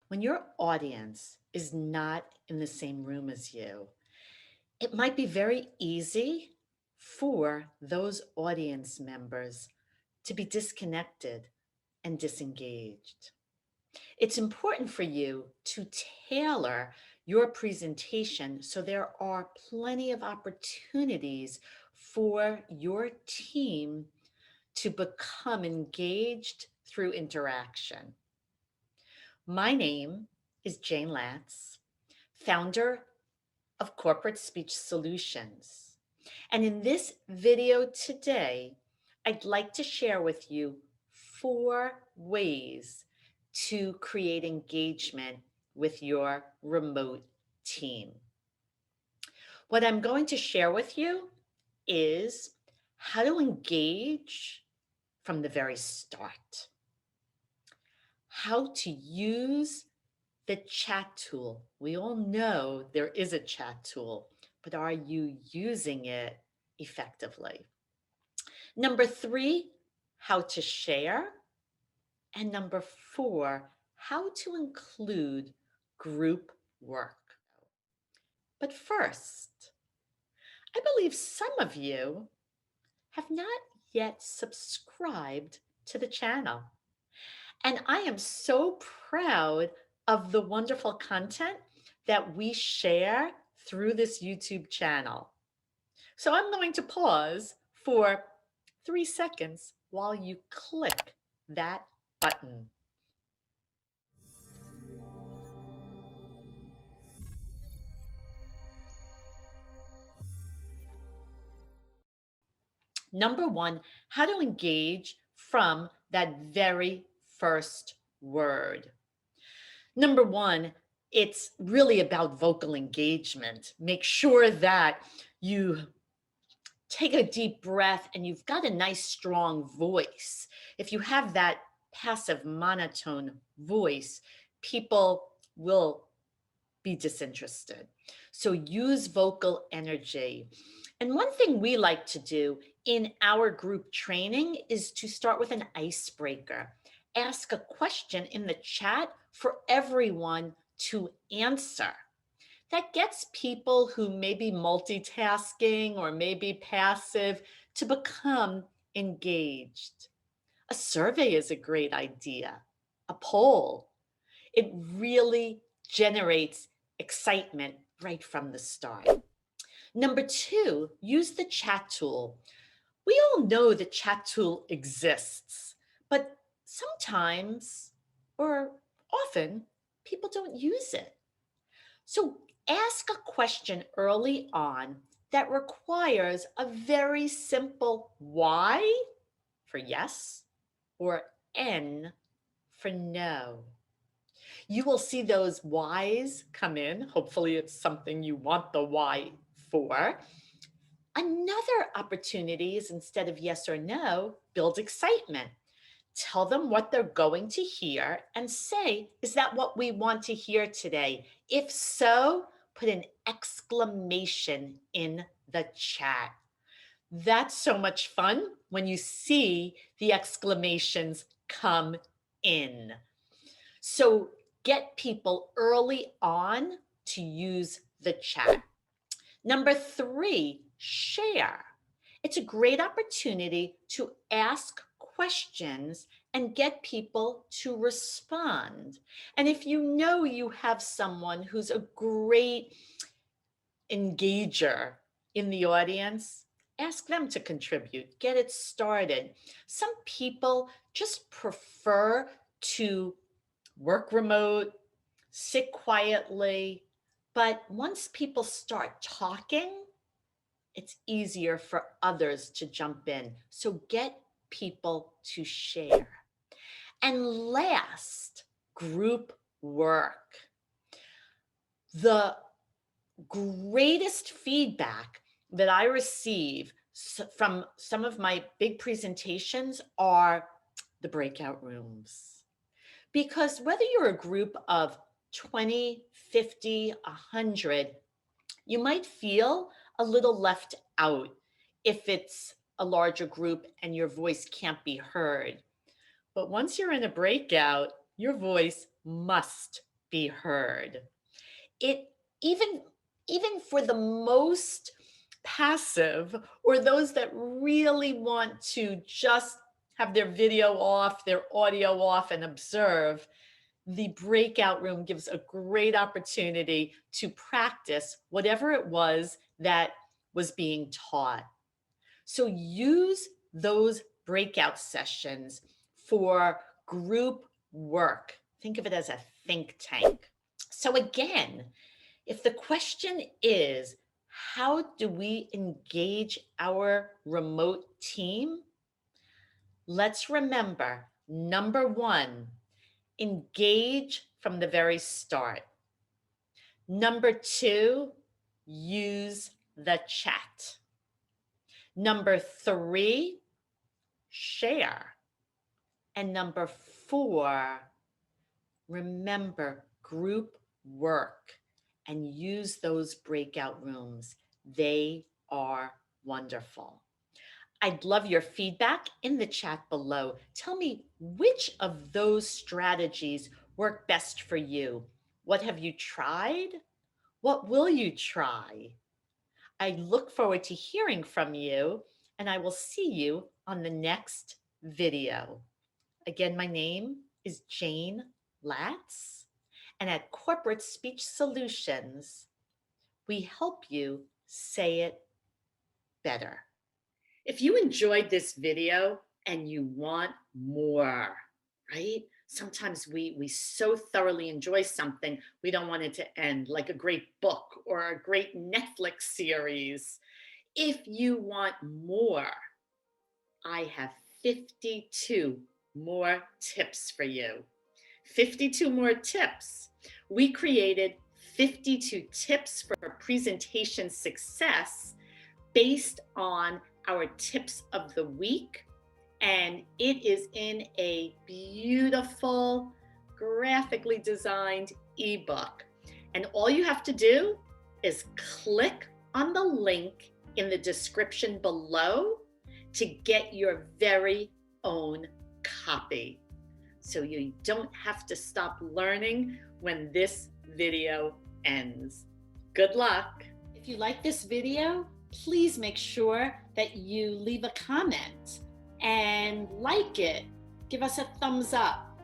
When your audience is not in the same room as you, it might be very easy for those audience members to be disconnected and disengaged. It's important for you to tailor your presentation so there are plenty of opportunities for your team to become engaged through interaction. My name is Jayne Latz, founder of Corporate Speech Solutions. And in this video today, I'd like to share with you 4 ways to create engagement with your remote team. What I'm going to share with you is how to engage from the very start, how to use the chat tool. We all know there is a chat tool, but are you using it effectively? Number 3, how to share. And number 4, how to include group work. But first, I believe some of you have not yet subscribed to the channel. And I am so proud of the wonderful content that we share through this YouTube channel. So I'm going to pause for 3 seconds while you click that button. Number 1, how to engage from that very first word. Number 1, it's really about vocal engagement. Make sure that you take a deep breath and you've got a nice strong voice. If you have that passive monotone voice, people will be disinterested. So use vocal energy. And one thing we like to do in our group training is to start with an icebreaker. Ask a question in the chat for everyone to answer. That gets people who may be multitasking or maybe passive to become engaged. A survey is a great idea, a poll. It really generates excitement right from the start. Number 2, use the chat tool. We all know the chat tool exists, but sometimes or often people don't use it. So ask a question early on that requires a very simple why for yes or N for no. You will see those whys come in. Hopefully, it's something you want the why for. Another opportunity is instead of yes or no, build excitement. Tell them what they're going to hear and say, is that what we want to hear today? If so, put an exclamation in the chat. That's so much fun when you see the exclamations come in. So get people early on to use the chat. Number 3, share. It's a great opportunity to ask questions and get people to respond. And if you know you have someone who's a great engager in the audience, ask them to contribute, get it started. Some people just prefer to work remote, sit quietly, but once people start talking, it's easier for others to jump in. So get people to share. And last, group work. The greatest feedback that I receive from some of my big presentations are the breakout rooms. Because whether you're a group of 20, 50, 100, you might feel a little left out if it's a larger group and your voice can't be heard. But once you're in a breakout, your voice must be heard. It even even for the most passive or those that really want to just have their video off, their audio off and observe, the breakout room gives a great opportunity to practice whatever it was that was being taught. So use those breakout sessions for group work. Think of it as a think tank. So, again, if the question is, how do we engage our remote team? Let's remember number one, engage from the very start. Number two, use the chat. Number three, share. And number four, remember group work and use those breakout rooms. They are wonderful. I'd love your feedback in the chat below. Tell me which of those strategies work best for you. What have you tried? What will you try? I look forward to hearing from you, and I will see you on the next video. Again, my name is Jayne Latz, and at Corporate Speech Solutions, we help you say it better. If you enjoyed this video and you want more, right? Sometimes we so thoroughly enjoy something, we don't want it to end, like a great book or a great Netflix series. If you want more, I have 52 more tips for you. 52 more tips. We created 52 tips for presentation success based on our tips of the week, and it is in a beautiful, graphically designed ebook. And all you have to do is click on the link in the description below to get your very own copy, so you don't have to stop learning when this video ends. Good luck. If you like this video, please make sure that you leave a comment and like it. Give us a thumbs up.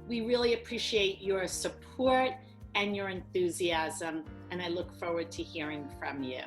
We really appreciate your support and your enthusiasm, and I look forward to hearing from you.